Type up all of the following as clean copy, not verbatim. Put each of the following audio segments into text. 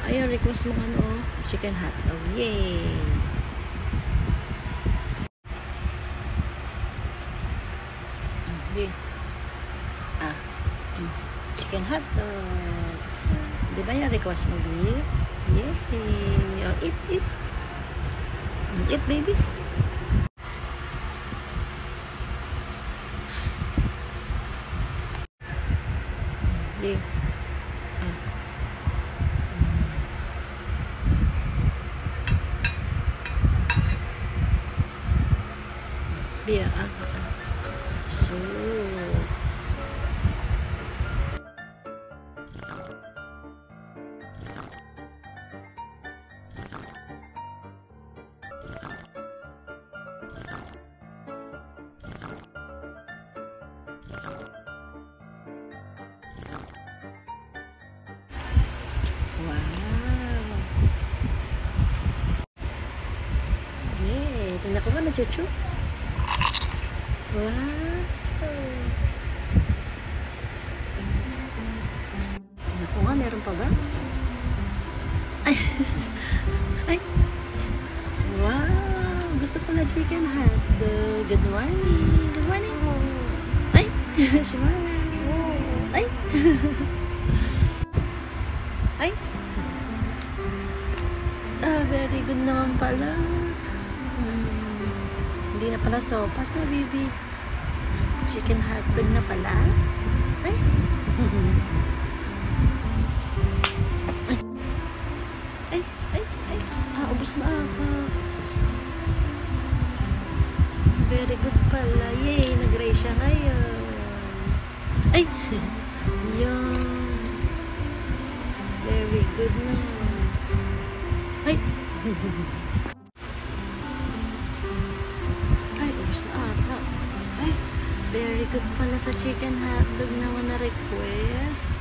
Ayun, request mo ano, chicken hotdog. Yay! Okay. Chicken hotdog. Di ba yung request mo, babe? Yay! Oh, eat, eat. Eat, baby. Yay. Bia, so wow. Yay, tingnan ko nga na chuchu. Wow. Naku nga, meron pa ba? Ay. Ay. Wow. Gusto ko na chicken hotdog. Good morning. Good morning. Ay. Simona. Ay. Ay. Very good naman pala. Hindi na pala sopas na, baby. Chicken hotdog na pala. Ay. Ay. Ay. Ay. Ubos na ata. Very good pala. Yay, nag-raise siya ngayon. Ay. Yan. Very good na. Ay. Ubus na ata. Ay, very good pala sa chicken hotdog naman na request.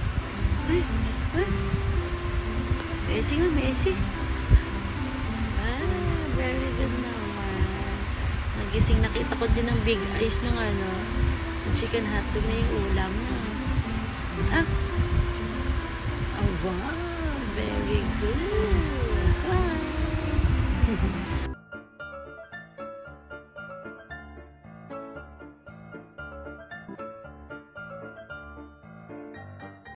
Ay, ay. Messi nga, Messi. Very good naman. Nagising, nakita ko din ng big eyes ng ano, chicken hotdog na yung ulam na. Oh, wow. Very good. Smile.